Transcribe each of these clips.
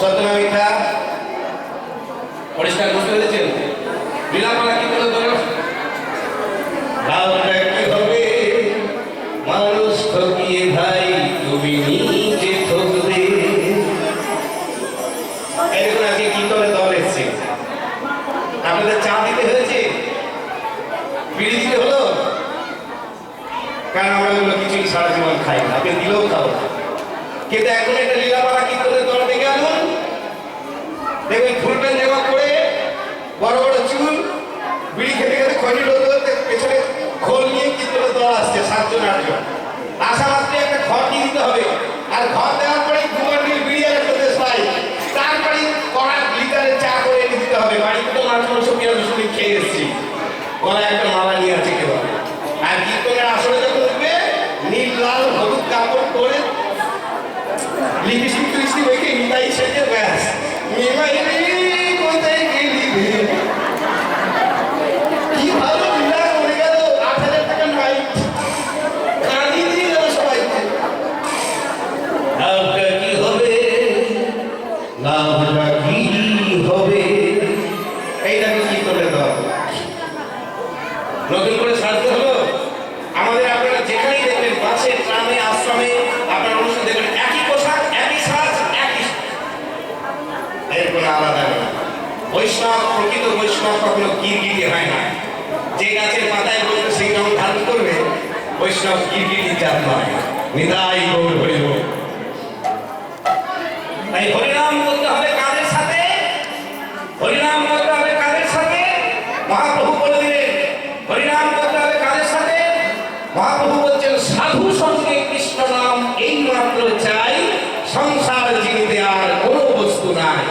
সত্য না মিথ্যা? পরিষ্কার বুঝতে পেরেছেন? লীলামালা কি বলে তো লাভটা কি হবে মানুষ ঠকিয়ে ভাই তুমি নিজে ঠকবে। এরকম আজকে কি করে দল এসছে? আপনাদের চা দিতে হয়েছে, বিড়ি দিতে হলো, কারণ আমরা এগুলো কিছুই সারা জীবন খাই না, আপনি দিলেও খাও। কিন্তু এখন একটা লীলামালা কি করে দল দেখে আনুন, দেখবেন ফুলপেন জামা পরে বড় বড় চুল, বিড়ি খেতে খেতে খনি লোক পেছনে খোল নিয়ে কি করে দল আসছে 7 জন 8 জন। আসা মাত্র একটা ঘর দিয়ে দিতে হবে, আর ঘর দেওয়ার পরে 2 বান্ডিল বিড়ি আর একটা দেশ পাই, তারপরে কড়া লিটারে চা করে এনে দিতে হবে। বাড়িতে তো মাছ মাংস পেঁয়াজ রসুন খেয়ে এসেছি, গলায় একটা মালা নিয়ে আছে কেউ। আর কীর্তনের আসরে যখন উঠবে নীল লাল হলুদ কাপড় পরে লিপস্টিক টিপস্টিক মেখে নিতাই সেজে ব্যাস মেমাই কোথায় গেলি কি ভালো লীলা করে গেল। 8,000 টাকা নাই, কাঁদি দিয়ে গেল সবাইকে। লাভটা কি হবে, লাভটা কি হবে, এইটাকে কি করে দাও নতুন করে সাজতে হলো। আমাদের আপনারা যেখানেই দেখবেন, বাসে, ট্রামে, আশ্রমে, আপনার অনুষ্ঠান দেখবেন একই পোশাক, একই সাজ, একই, এর কোনো আলাদা নেই। বৈষ্ণব, প্রকৃত বৈষ্ণব কখনো গিরগিটি হয় না। যে গাছের পাতায় বসবে সেই রঙ ধারণ করবে, বৈষ্ণব গিরগিটি জাত নয়। নিতাই গৌর হরি বল। তাই হরিনাম করতে হবে কাদের সাথে? হরিনাম করতে হবে কাদের সাথে? মহাপ্রভু বলে দিলেন হরিনাম করতে হবে কাদের সাথে? মহাপ্রভু বলছেন সাধু সঙ্গে কৃষ্ণ নাম এই মাত্র চাই, সংসার জীবিতে আর কোনো বস্তু নাই।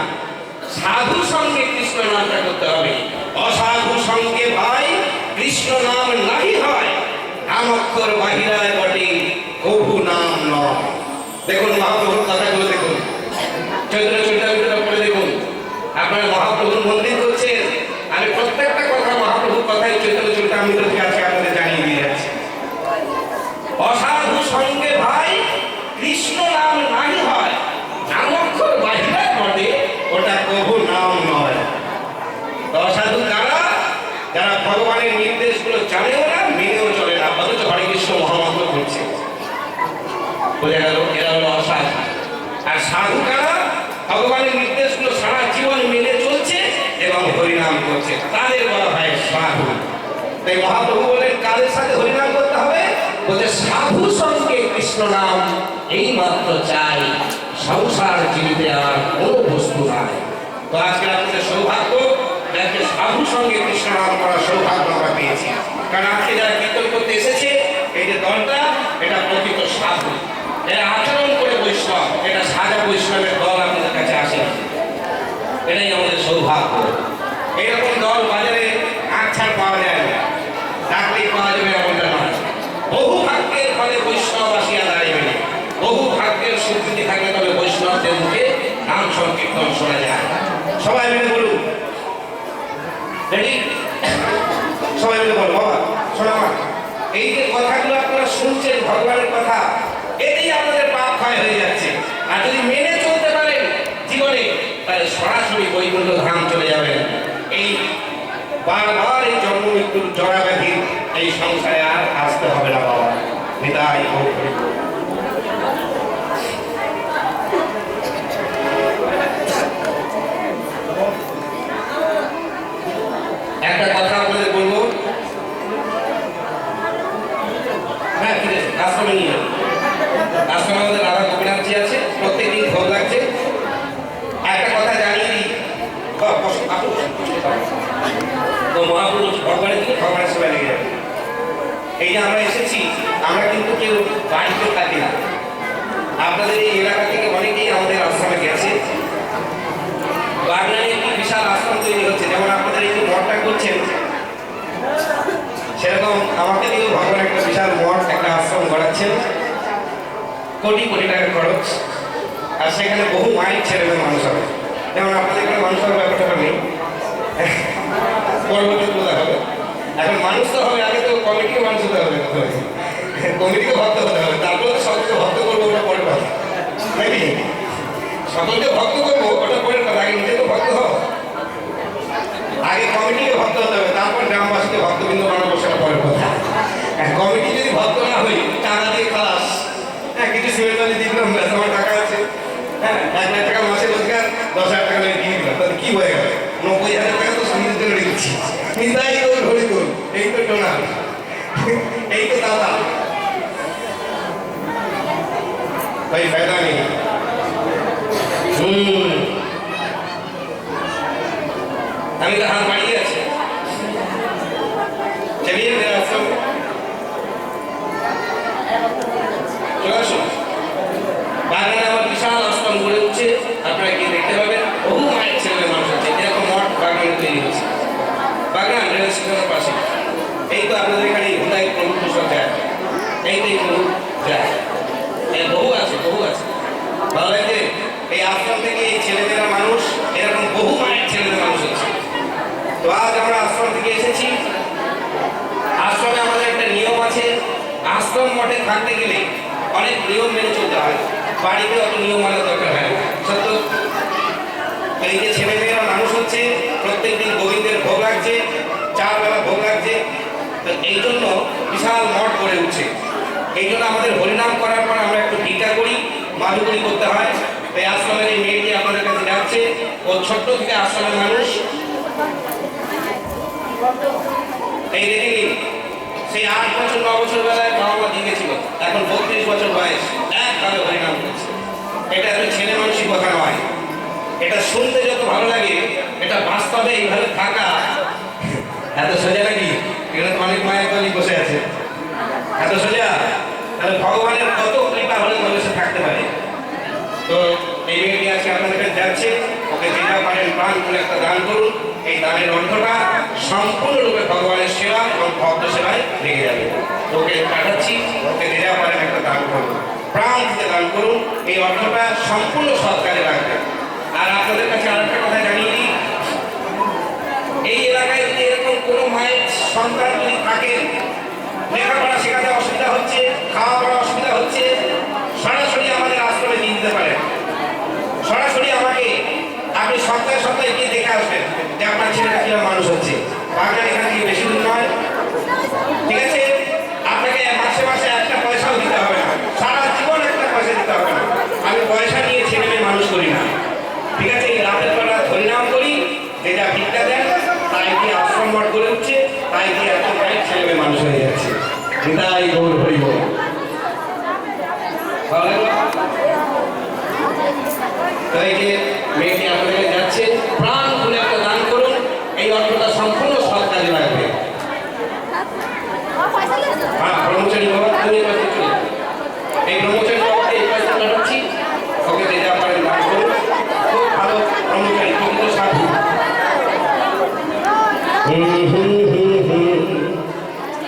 সাধু সঙ্গে কৃষ্ণ নামটা করতে হবে, অসাধু সঙ্গে ভাই কৃষ্ণ নাম নাহি হয়, নামক্ষর বাহিরায় বটে কভু নাম নয়। দেখুন মহাপ্রভুর কথাগুলো দেখুন, চৈতন্য চরিতামৃতটা পড়ে দেখুন। আপনারা মহাপ্রভুর মন্দির করছেন, আমি প্রত্যেকটা কথা মহাপ্রভুর কথাই চৈতন্য চরিতামৃত থেকে আজকে আপনাদের জানিয়ে দিয়ে যাচ্ছি। অসাধু সঙ্গে ভাই কৃষ্ণ নাম নাহি হয়, নামক্ষর বাহিরায় বটে ওটা কভু নাম নয়। অসাধু কারা? যারা ভগবানের নির্দেশগুলো জানেও না, মেনেও চলে না, অথচ হরে কৃষ্ণ মহামন্ত্র করছে। বোঝা গেল, এরা হলো অসাধু। আর সাধু কারা? ভগবানের নির্দেশগুলো সারা জীবন মেনে চলছে এবং হরিনাম করছে, তাদের বলা হয় সাধু। তাই মহাপ্রভু বলেন কাদের সাথে হরিনাম করতে হবে? বলছে সাধু সঙ্গে কৃষ্ণ নাম এই মাত্র চাই, সংসার জীবিতে আর কোনো বস্তু নাই। তো আজকে আপনাদের সৌভাগ্য, যাকে সাধু সঙ্গে কৃষ্ণ নাম করার সৌভাগ্য আমরা পেয়েছি। কারণ আজকে যারা কীর্তন করতে এসেছে, এই যে দলটা, এটা প্রকৃত সাধু, এরা আচরণ করে বৈষ্ণব, এটা সাজা বৈষ্ণবের দল আপনাদের কাছে আসে। এটাই আমাদের সৌভাগ্য। এইরকম দল বাজারে আচ্ছাড় পাওয়া যায় না, ডাকলেই পাওয়া যাবে এমনটা নয়। বহু ভাগ্যের ফলে বৈষ্ণব আসিয়া দাঁড়িয়ে, বহু ভাগ্যের স্বীকৃতি থাকলে তবে বৈষ্ণবদের মুখে নাম সংকীর্তন শোনা যায়। সবাই মিলে বলুন, রেডি? সবাই মিলে বল, বাবা শোনা মা, এই যে কথাগুলো আপনারা শুনছেন ভগবানের কথা, এতেই আপনাদের পাপ ক্ষয় হয়ে যাচ্ছে। আর যদি মেনে চলতে পারেন জীবনে, তাহলে সরাসরি বৈকুণ্ঠ ধাম চলে যাবেন। এই বারবার এই জন্ম মৃত্যুর জড়াব্যাধির এই সংসারে আর আসতে হবে না বাবা। নিতাই গৌর হরি বল। একটা কথা আপনাদের বলবো, হ্যাঁ আশ্রমে নিয়ে আশ্রমে আমাদের রাধা গোপীনাথজি আছে, প্রত্যেকদিন ভোগ লাগছে। একটা কথা জানিয়ে দিই, তো মহাপুরুষ ভগবানের দিকে ভগবানের সেবা লেগে যাবে। এই যে আমরা এসেছি, আমরা কিন্তু কেউ বাড়িতে থাকি না। আপনাদের এই এলাকা থেকে অনেকেই আমাদের আশ্রমে গেছে। বাগনানে একটি বিশাল আশ্রম তৈরি হচ্ছে, যেমন আপনাদের এই যে মঠটা করছেন, সেরকম আমাকে দিয়েও ভগবান একটা বিশাল মঠ, একটা আশ্রম গড়াচ্ছেন। কোটি কোটি টাকার খরচ, আর সেখানে বহু মাইল ছেড়ে মানুষ হবে। যেমন আপনাদের এখানে মানুষ হওয়ার ব্যাপারটা নেই, পরবর্তী বোঝা হবে। এখন মানুষ তো হবে, আগে তো কমিটিকে মানুষ হতে হবে, কমিটিকে ভক্ত হতে হবে, তারপরে তো সবকে ভক্ত করবো, ওটা পরের কথা নাকি। সকলকে ভক্ত করবো ওটা পরের কথা, আগে নিজেকে ভক্ত হও। আগে কমিটিকে ভক্ত হতে হবে, তারপর গ্রামবাসীকে ভক্তবৃন্দ বানাবো, সেটা পরের কথা। কমিটি যদি ভক্ত না হই, টাকা দিয়ে খালাস, হ্যাঁ কিছু সিমেন্ট বালি দিয়ে দিলাম, ব্যাস আমার টাকা আছে, হ্যাঁ 1 লাখ টাকা মাসে রোজগার, 10,000 টাকা দিয়ে দিয়ে দিলাম, তাহলে কি হয়ে গেল? 90,000 টাকা তো সঙ্গীত জন্য রেখেছি। নিতাই গৌর হরি গৌর, এই তো টোনা, এই তো দাদা, भाई फायदा नहीं। আমি তো হাত বাড়িয়ে আছে, চলিয়ে মেরা আশ্রম চলে আসুন। বাগানে আমার বিশাল আশ্রম গড়ে উঠছে, আপনারা গিয়ে দেখতে পাবেন। বহু মায়ের ছেলে মানুষ আছে, এরকম মঠ বাগানে তৈরি হচ্ছে। বাগান রেল স্টেশনের পাশে, এই তো আপনাদের এখানে হুদাই প্রভু সব যায়, এইটাই প্রভু যায়, বহু আছে, বহু আছে। ভালো লাগে এই আশ্রম থেকে এই ছেলেমেয়েরা মানুষ, এরকম বহু মায়ের ছেলেমেয়ে মানুষ আছে। তো আজ আমরা আশ্রম থেকে এসেছি। আশ্রমে আমাদের একটা নিয়ম আছে, আশ্রম মঠে থাকতে গেলে অনেক নিয়ম মেনে চলতে হয়, বাড়িতে অত নিয়ম মানার দরকার হয় না। সত্য, এই যে ছেলেমেয়েরা মানুষ হচ্ছে, প্রত্যেকদিন গোবিন্দের ভোগ লাগছে, 4 বেলা ভোগ লাগছে, তো এই জন্য বিশাল মঠ গড়ে উঠছে। এই জন্য আমাদের হরিনাম করার পর আমরা একটু ভিক্ষা করি, মাধুকরি করতে হয়। এই আশ্রমের এই মেয়েটি আপনাদের কাছে যাচ্ছে, ও ছোট্ট থেকে আশ্রমের মানুষ। এই দেখে নিন, সেই 8 বছর 9 বছর বেলায় বাবা মা দিয়েছিল, এখন 32 বছর বয়স, একভাবে হরিনাম করছে। এটা একটা ছেলে মানুষই কথা নয়, এটা শুনতে যত ভালো লাগে, এটা বাস্তবে এইভাবে থাকা এত সোজা নাকি? এখানে অনেক মায়ের দলই বসে আছে, এত সোজা? তাহলে ভগবানের কত কৃপা হলে মানুষে থাকতে পারে। তো এই মেয়েটি আজকে আপনাদের কাছে যাচ্ছে, ওকে যেটা পারেন প্রাণ করে একটা দান করুন। এই দানের অর্থটা সম্পূর্ণরূপে ভগবানের সেবা এবং ভক্ত সেবায় লেগে যাবে। ওকে পাঠাচ্ছি, ওকে যেটা পারেন একটা দান করুন, প্রাণ থেকে দান করুন। এই অর্থটা সম্পূর্ণ সৎকারে লাগবে। আর আপনাদের কাছে আরেকটা কথা জানিয়ে দিই, এই এলাকায় যদি এরকম কোনো মায়ের সন্তান যদি থাকেন, লেখাপড়া শেখাতে অসুবিধা হচ্ছে, খাওয়া পড়া অসুবিধা হচ্ছে, সরাসরি আমাদের আশ্রমে নিয়ে দিতে পারেন। সরাসরি আমাকে আপনি সপ্তাহে সপ্তাহে গিয়ে দেখে আসবেন যে আপনার ছেলেটা কিভাবে মানুষ হচ্ছে। বাগান এখান থেকে বেশি দূর নয়, ঠিক আছে? আপনাকে মাসে মাসে একটা পয়সাও দিতে হবে না, সারা জীবন একটা পয়সা দিতে হবে না। আমি পয়সা নিয়ে ছেলে মেয়ে মানুষ করি না, ঠিক আছে? এই রাতের বেলা হরিনাম করি, যেটা ভিক্ষা দেন, তাই দিয়ে আশ্রম মঠ গড়ে উঠছে, তাই দিয়ে এত মায়ের ছেলে মেয়ে মানুষ হয়ে যাচ্ছে। তাই গৌর হরি বল। তাই যে মেয়েটি আপনাদের যাচ্ছে, প্রাণ খুলে একটা দান করুন। এই অর্থটা সম্পূর্ণ সৎ কাজে লাগবে। হ্যাঁ, ব্রহ্মচারী বাবা, তুমি এই ব্রহ্মচারী বাবাকে এই পয়সা পাঠাচ্ছি, ওকে যেটা পারেন দান করুন। খুব ভালো ব্রহ্মচারী, কিন্তু সাধু।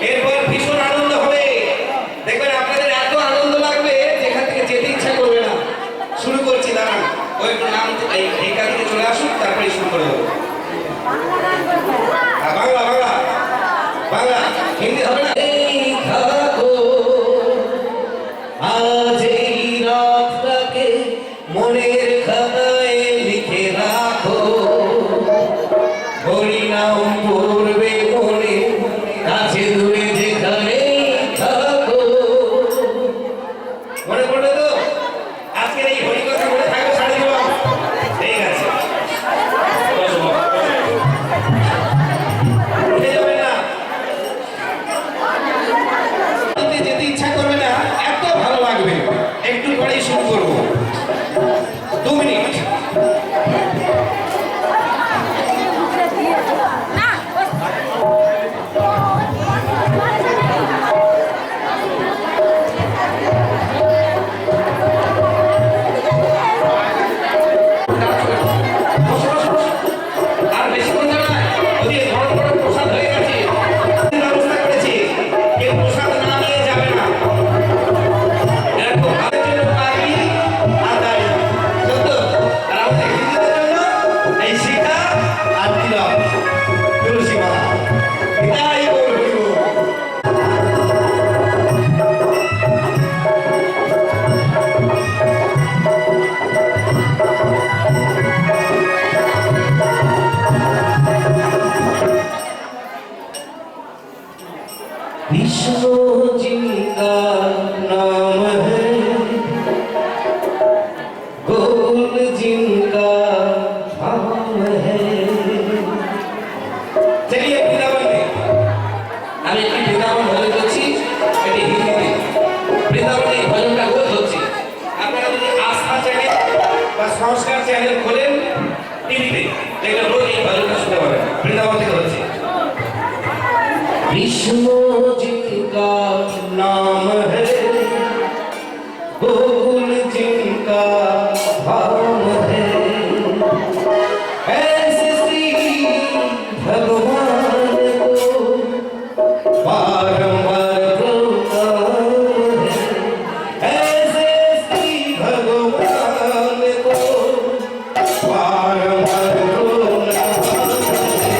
এরপর ভীষণ আনন্দ হবে, দেখবেন আপনাদের এত আনন্দ লাগবে যেখান থেকে যেতে ইচ্ছা করবে না। শুরু করছি, দাঁড়ান, ওই নাম এই কাজ থেকে চলে আসুন, তারপরে শুরু করে দেবো। বাংলা বাংলা বাংলা, হিন্দি হবে না। আজ এই রাতটাকে মনের খাতায় লিখে রাখো, হরিনাম পড়বে মনে, কাছে দূরে যেখানে থাকো। মনে পড়বে তো? আজকের এই হরি কথা মনে থাকবে সারা জীবন। ঠিক আছে, উঠে যাবে না। विष्णु जिनका नाम है, गोकुल जिनका धाम है। चलिए वृंदावन में আমি একটি বৃন্দাবন ভজন করছি, এটি হিন্দিতে। বৃন্দাবনে এই ভজনটা রোজ হচ্ছে। আপনারা যদি আস্থা চ্যানেল বা সংস্কার চ্যানেল খোলেন টিভিতে, দেখবেন রোজ এই ভজনটা শুনতে পাবেন। বৃন্দাবন থেকে হচ্ছে। विष्णु जिनका नाम है, गोकुल जिनका धाम है, ऐसे श्री भगवान को बारंबार प्रोग्राम है, ऐसे श्री भगवान को बारंबार प्रोग्राम है।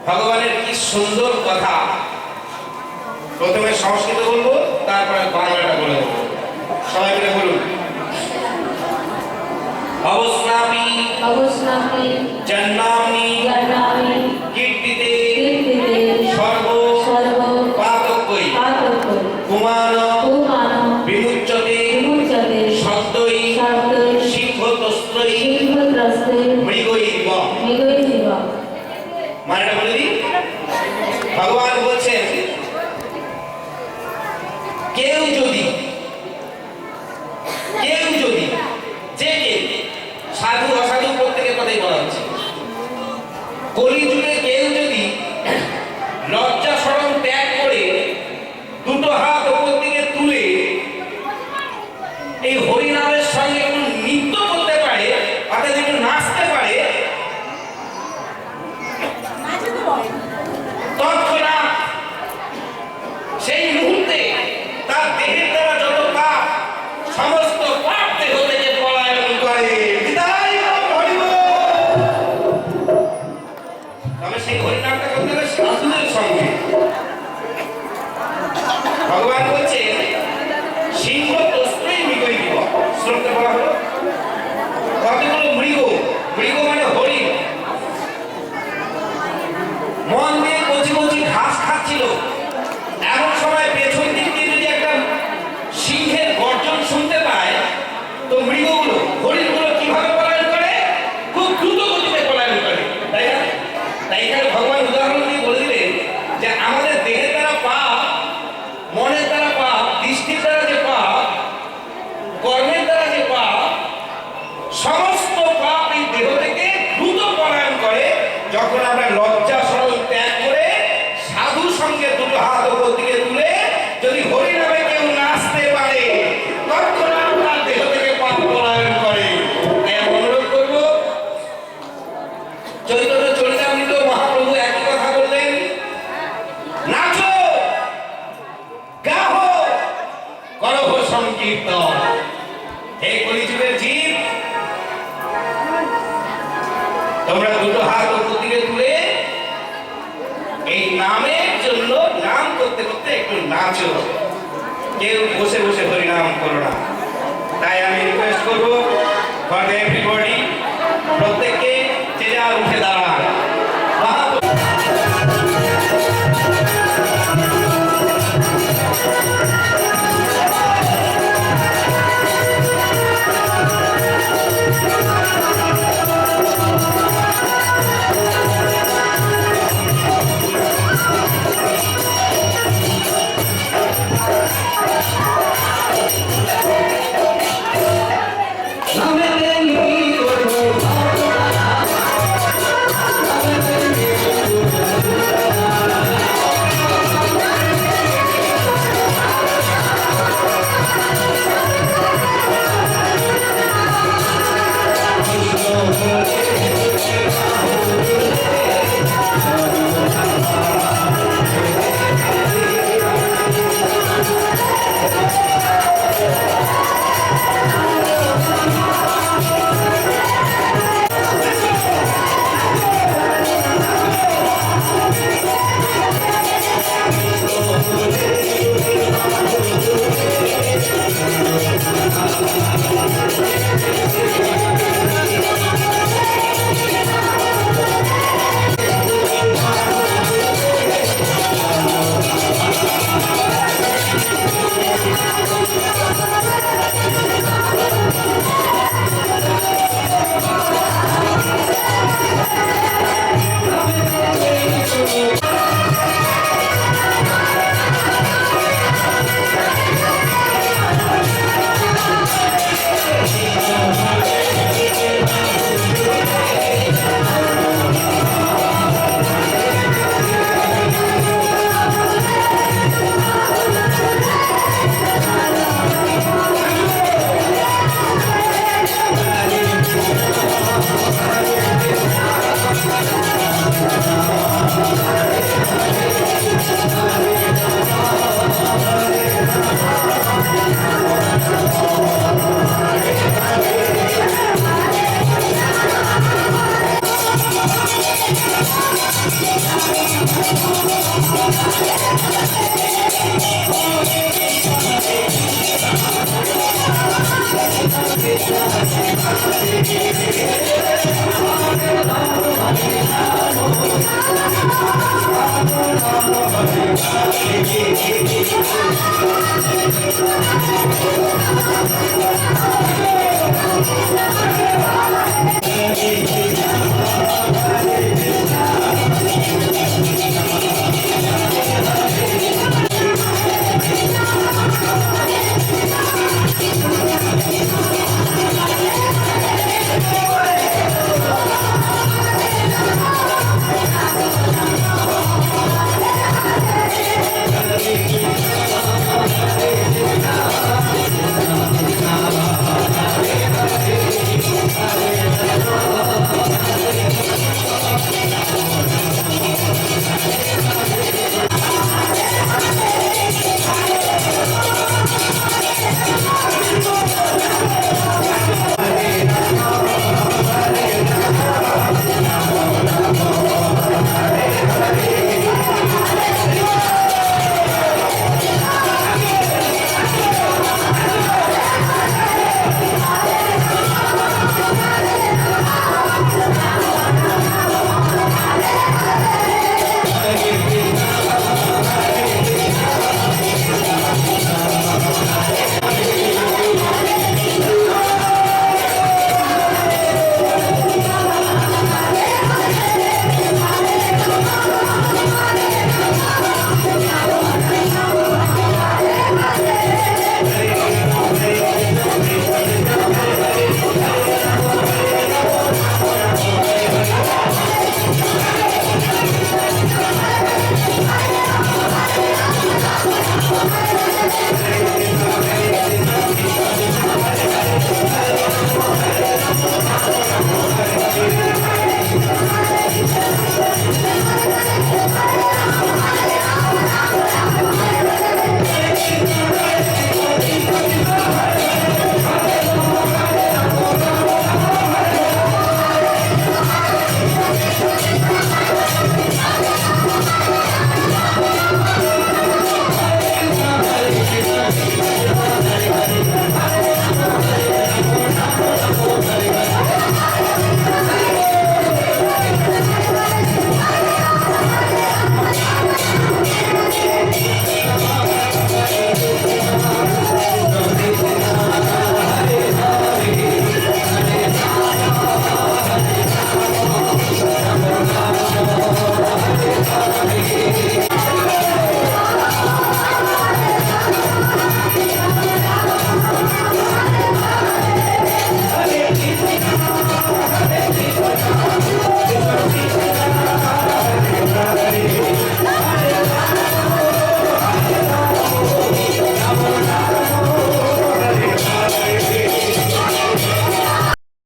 ভগবানের কি সুন্দর কথা। প্রথমে সংস্কৃত বলবো, তারপরে বাংলাটা বলে দেবো। সবাই মিলে বলুন। অবস্নাপি অবস্নাপি জন্মামি জন্মামি কীর্তিতে কীর্তিতে সর্ব সর্ব পাতকই পাতকই কুমান কুমান বিমুচ্যতে বিমুচ্যতে শব্দই শব্দই সিংহতস্ত্রই সিংহত্রস্তে মৃগৈব। মৃগৈব। মানেটা বলে দিই। ভগবান বলছেন কেউ যদি যে কে সাধু অসাধু প্রত্যেকের কথাই বলা হচ্ছে, কলিযুগে কেউ যদি লজ্জা শরম ত্যাগ করে দুটো হাত উপর দিকে তুলে এই হরিনামের সঙ্গে একটু নৃত্য করতে পারে, অর্থাৎ একটু নাচতে পারে, তৎক্ষণাৎ সেই মুহূর্তে তার দেহের দ্বারা যত পাপ, সমস্ত পাপ দেহ থেকে পলায়ন করে। বিদায় হোক হরি বল। তবে সেই হরিনামটা করতে হবে সাধুদের সঙ্গে। ভগবান বলছে সিংহ তস্ত্রই মৃগই দিব। শ্লোকটা বলা হলো কতগুলো মৃগ, মৃগ মানে হরিণ, মন দিয়ে কচি কচি ঘাস খাচ্ছিল। এমন সময় পেছন দিক দিয়ে যদি একটা সিংহের গর্জন শুনতে পায়, তো মৃগগুলো, হরিণগুলো কিভাবে পলায়ন করে? খুব দ্রুত গতিতে পলায়ন করে, তাই না? তাই এখানে ভগবান উদাহরণ দিয়ে বলে দিলেন যে আমাদের দেহের দ্বারা পাপ, মনের দ্বারা পাপ, দৃষ্টির দ্বারা যে পাপ, কর্মের দ্বারা যে পাপ, সমস্ত পাপ এই দেহ থেকে দ্রুত পলায়ন করে যখন আমরা লজ্জা শরম ত্যাগ করে সাধু সঙ্গে দুটো হাত উপর দিকে তুলে যদি হরিনামে কেউ নাচতে পারে, তৎক্ষণাৎ তার দেহ থেকে পাপ পলায়ন করে। তাই আমি অনুরোধ করবো, চৈতন্য চরিতামৃত মহাপ্রভু একই কথা বললেন, নাচো গাহো করহ সংকীর্তন। হে কলিযুগের জীব, তোমরা দুটো হাত উপর দিকে তুলে এই নামের জন্য নাম করতে করতে একটু নাচো, কেউ বসে বসে হরিনাম করো না। তাই আমি রিকোয়েস্ট করবো ফর এভরিবডি, প্রত্যেককে যে যার উঠে দাঁড়ান। নামে Thank you.